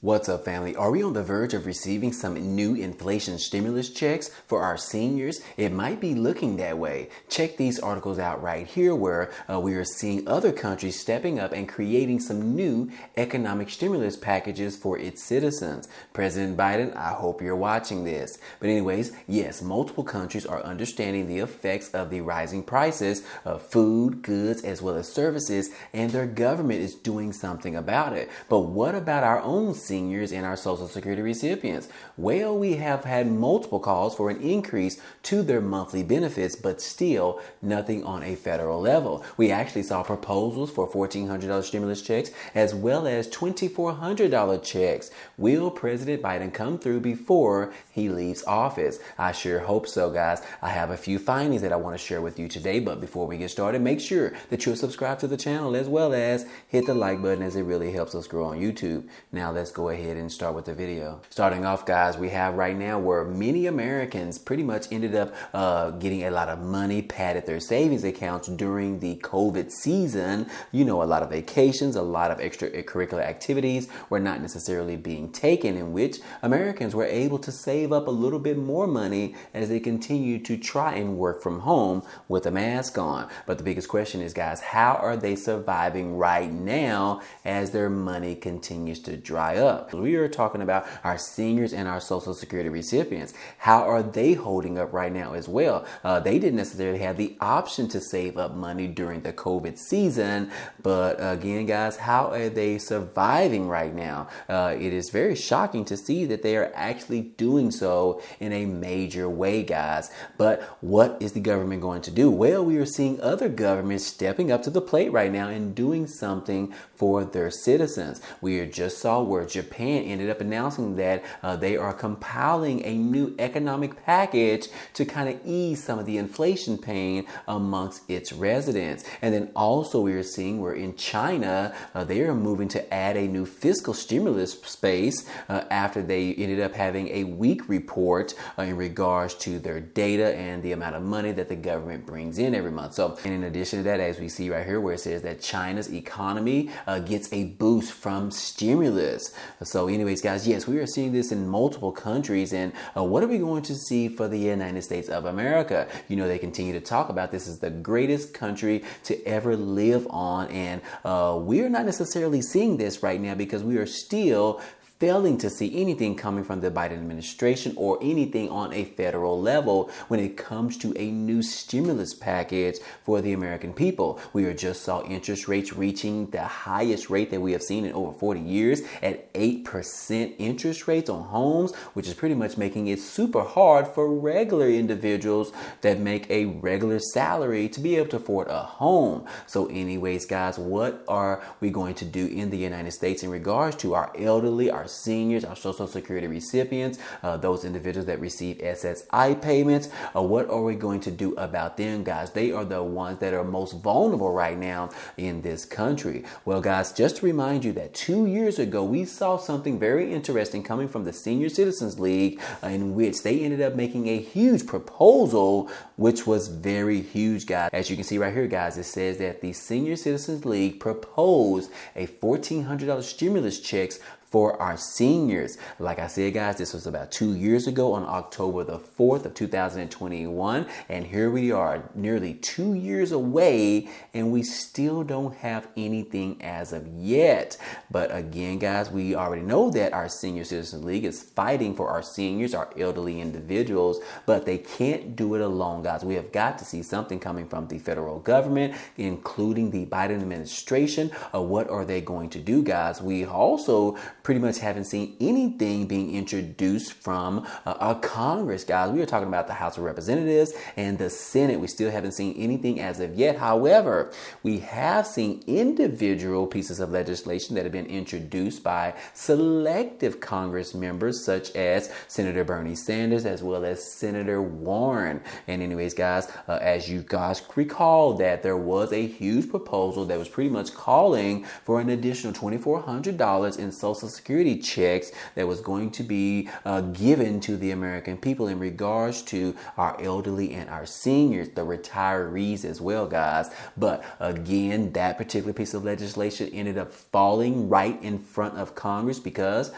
What's up, family? Are we on the verge of receiving some new inflation stimulus checks for our seniors? It might be looking that way. Check these articles out right here where we are seeing other countries stepping up and creating some new economic stimulus packages for its citizens. President Biden, I hope you're watching this. But anyways, yes, multiple countries are understanding the effects of the rising prices of food, goods, as well as services, and their government is doing something about it. But what about our own seniors and our Social Security recipients? Well, we have had multiple calls for an increase to their monthly benefits, but still nothing on a federal level. We actually saw proposals for $1,400 stimulus checks as well as $2,400 checks. Will President Biden come through before he leaves office? I sure hope so, guys. I have a few findings that I want to share with you today, but before we get started, make sure that you're subscribed to the channel as well as hit the like button, as it really helps us grow on YouTube. Now let's go ahead and start with the video. Starting off, guys, we have right now where many Americans pretty much ended up getting a lot of money padded their savings accounts during the COVID season. You know, a lot of vacations, a lot of extracurricular activities were not necessarily being taken, in which Americans were able to save up a little bit more money as they continue to try and work from home with a mask on. But the biggest question is, guys, how are they surviving right now as their money continues to dry up? We are talking about our seniors and our Social Security recipients. How are they holding up right now as well? They didn't necessarily have the option to save up money during the COVID season, but again, guys, how are they surviving right now? It is very shocking to see that they are actually doing so in a major way, guys. But what is the government going to do? Well, we are seeing other governments stepping up to the plate right now and doing something for their citizens. We just saw where Japan ended up announcing that they are compiling a new economic package to kind of ease some of the inflation pain amongst its residents. And then also we are seeing where in China, they are moving to add a new fiscal stimulus space after they ended up having a weak report in regards to their data and the amount of money that the government brings in every month. So, and in addition to that, as we see right here where it says that China's economy gets a boost from stimulus. So anyways, guys, yes, we are seeing this in multiple countries. And what are we going to see for the United States of America? You know, they continue to talk about this is the greatest country to ever live on. And we're not necessarily seeing this right now because we are still failing to see anything coming from the Biden administration or anything on a federal level when it comes to a new stimulus package for the American people. We just saw interest rates reaching the highest rate that we have seen in over 40 years at 8% interest rates on homes, which is pretty much making it super hard for regular individuals that make a regular salary to be able to afford a home. So anyways, guys, what are we going to do in the United States in regards to our elderly, our seniors, our Social Security recipients, those individuals that receive SSI payments? What are we going to do about them, guys? They are the ones that are most vulnerable right now in this country. Well, guys, just to remind you that 2 years ago, we saw something very interesting coming from the Senior Citizens League in which they ended up making a huge proposal, which was very huge, guys. As you can see right here, guys, it says that the Senior Citizens League proposed a $1,400 stimulus checks for our seniors. Like I said, guys, this was about 2 years ago on October the 4th of 2021. And here we are nearly 2 years away and we still don't have anything as of yet. But again, guys, we already know that our Senior Citizens League is fighting for our seniors, our elderly individuals, but they can't do it alone, guys. We have got to see something coming from the federal government, including the Biden administration. What are they going to do, guys? We also pretty much haven't seen anything being introduced from our Congress, guys. We are talking about the House of Representatives and the Senate. We still haven't seen anything as of yet. However, we have seen individual pieces of legislation that have been introduced by selective Congress members, such as Senator Bernie Sanders as well as Senator Warren. And anyways, guys, as you guys recall, that there was a huge proposal that was pretty much calling for an additional $2,400 in Social Security checks that was going to be given to the American people in regards to our elderly and our seniors, the retirees as well, guys. But again, that particular piece of legislation ended up falling right in front of Congress because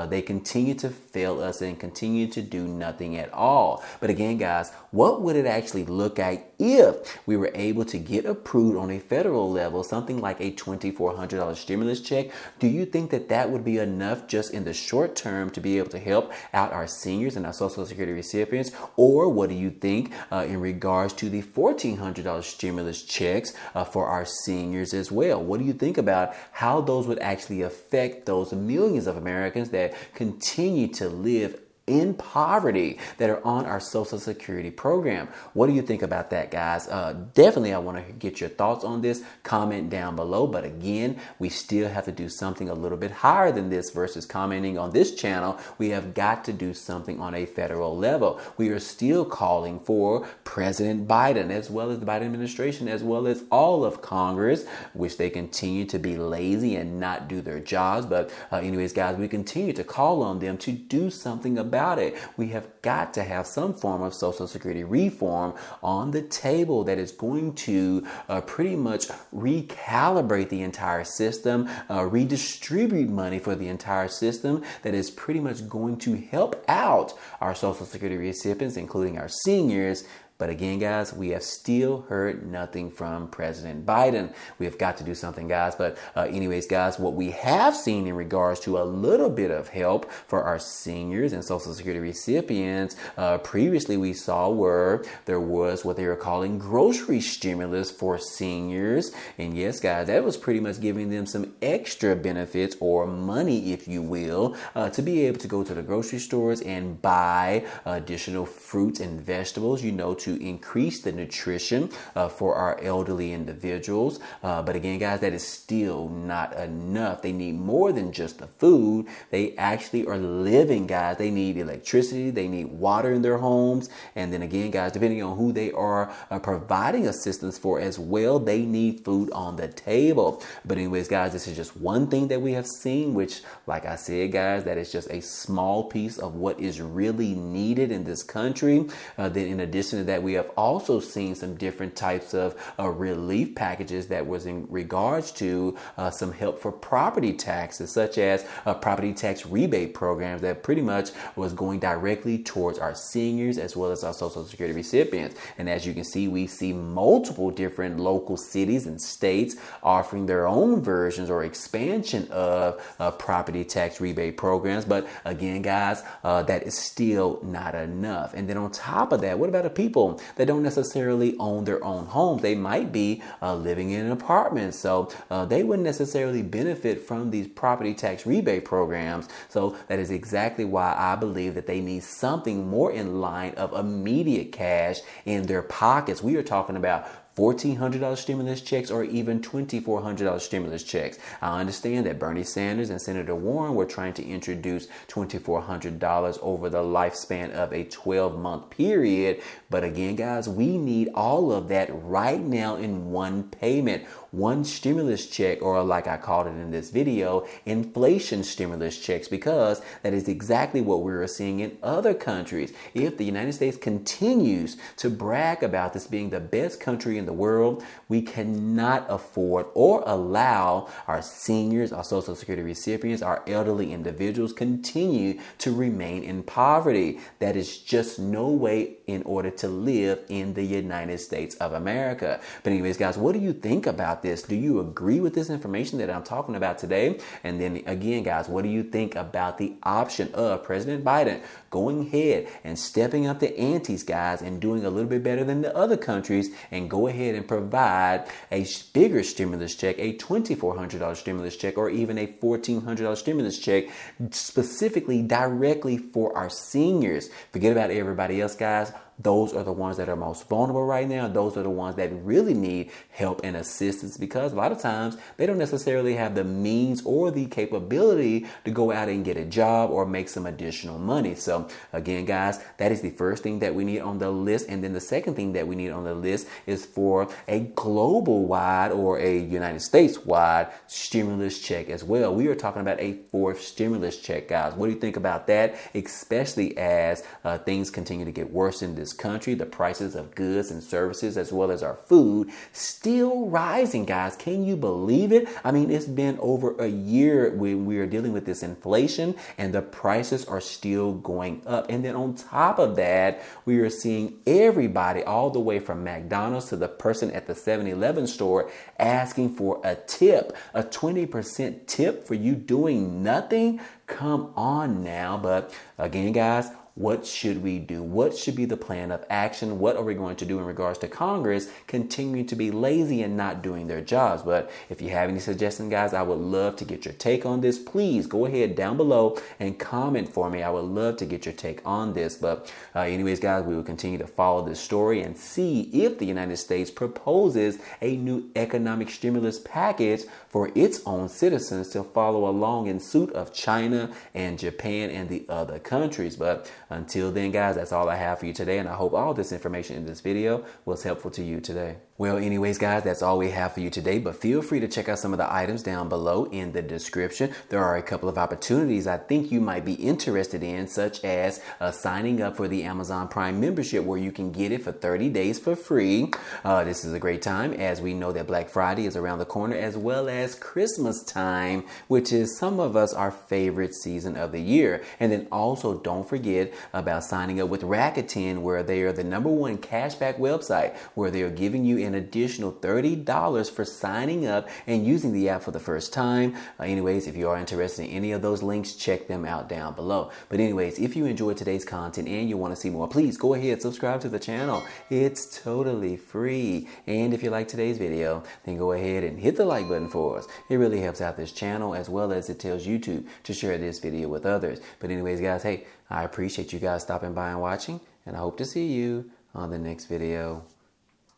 they continue to fail us and continue to do nothing at all. But again, guys, what would it actually look like if we were able to get approved on a federal level, something like a $2,400 stimulus check? Do you think that that would be enough just in the short term to be able to help out our seniors and our Social Security recipients? Or what do you think in regards to the $1,400 stimulus checks for our seniors as well? What do you think about how those would actually affect those millions of Americans that continue to live in poverty that are on our Social Security program? What do you think about that, guys? Definitely, I want to get your thoughts on this. Comment down below. But again, we still have to do something a little bit higher than this versus commenting on this channel. We have got to do something on a federal level. We are still calling for President Biden, as well as the Biden administration, as well as all of Congress, which they continue to be lazy and not do their jobs. But anyways, guys, we continue to call on them to do something about it. We have got to have some form of Social Security reform on the table that is going to pretty much recalibrate the entire system, redistribute money for the entire system, that is pretty much going to help out our Social Security recipients, including our seniors. But again, guys, we have still heard nothing from President Biden. We have got to do something, guys. But anyways, guys, what we have seen in regards to a little bit of help for our seniors and Social Security recipients, previously we saw where there was what they were calling grocery stimulus for seniors. And yes, guys, that was pretty much giving them some extra benefits or money, if you will, to be able to go to the grocery stores and buy additional fruits and vegetables, you know, to increase the nutrition for our elderly individuals. But again, guys, that is still not enough. They need more than just the food. They actually are living, guys. They need electricity. They need water in their homes. And then again, guys, depending on who they are providing assistance for as well, they need food on the table. But anyways, guys, this is just one thing that we have seen, which, like I said, guys, that is just a small piece of what is really needed in this country. Then in addition to that, we have also seen some different types of relief packages that was in regards to some help for property taxes, such as property tax rebate programs that pretty much was going directly towards our seniors as well as our Social Security recipients. And as you can see, we see multiple different local cities and states offering their own versions or expansion of property tax rebate programs. But again, guys, that is still not enough. And then on top of that, what about the people that don't necessarily own their own homes? They might be living in an apartment, so they wouldn't necessarily benefit from these property tax rebate programs. So that is exactly why I believe that they need something more in line of immediate cash in their pockets. We are talking about $1,400 stimulus checks or even $2,400 stimulus checks. I understand that Bernie Sanders and Senator Warren were trying to introduce $2,400 over the lifespan of a 12-month period. But again, guys, we need all of that right now in one payment, one stimulus check, or like I called it in this video, inflation stimulus checks, because that is exactly what we're seeing in other countries. If the United States continues to brag about this being the best country in the world, we cannot afford or allow our seniors, our Social Security recipients, our elderly individuals continue to remain in poverty. That is just no way in order to live in the United States of America. But anyways, guys, what do you think about this? Do you agree with this information that I'm talking about today? And then again, guys, what do you think about the option of President Biden going ahead and stepping up the antes, guys, and doing a little bit better than the other countries and go ahead and provide a bigger stimulus check, a $2,400 stimulus check, or even a $1,400 stimulus check, specifically directly for our seniors? Forget about everybody else, guys. those are the ones that are most vulnerable right now. Those are the ones that really need help and assistance, because a lot of times they don't necessarily have the means or the capability to go out and get a job or make some additional money. So again, guys, that is the first thing that we need on the list. And then the second thing that we need on the list is for a global wide or a United States wide stimulus check as well. We are talking about a fourth stimulus check, guys. What do you think about that? Especially as things continue to get worse in this country, the prices of goods and services as well as our food still rising, guys. Can you believe it? I mean, it's been over a year when we are dealing with this inflation and the prices are still going up. And then on top of that, we are seeing everybody all the way from McDonald's to the person at the 7-Eleven store asking for a tip, a 20% tip for you doing nothing. Come on now. But again, guys, what should we do? What should be the plan of action? What are we going to do in regards to Congress continuing to be lazy and not doing their jobs? But if you have any suggestions, guys, I would love to get your take on this. Please go ahead down below and comment for me. I would love to get your take on this. But anyways, guys, we will continue to follow this story and see if the United States proposes a new economic stimulus package for its own citizens to follow along in suit of China and Japan and the other countries. But until then, guys, that's all I have for you today. And I hope all this information in this video was helpful to you today. Well, anyways, guys, that's all we have for you today. But feel free to check out some of the items down below in the description. There are a couple of opportunities I think you might be interested in, such as signing up for the Amazon Prime membership, where you can get it for 30 days for free. This is a great time, as we know that Black Friday is around the corner, as well as Christmas time, which is some of us our favorite season of the year. And then also don't forget about signing up with Rakuten, where they are the #1 cashback website, where they are giving you an additional $30 for signing up and using the app for the first time. Anyways, if you are interested in any of those links, check them out down below. But anyways, if you enjoyed today's content and you want to see more, please go ahead, subscribe to the channel. It's totally free. And if you like today's video, then go ahead and hit the like button for us. It really helps out this channel, as well as it tells YouTube to share this video with others. But anyways, guys, hey, I appreciate you guys stopping by and watching, and I hope to see you on the next video.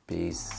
Peace.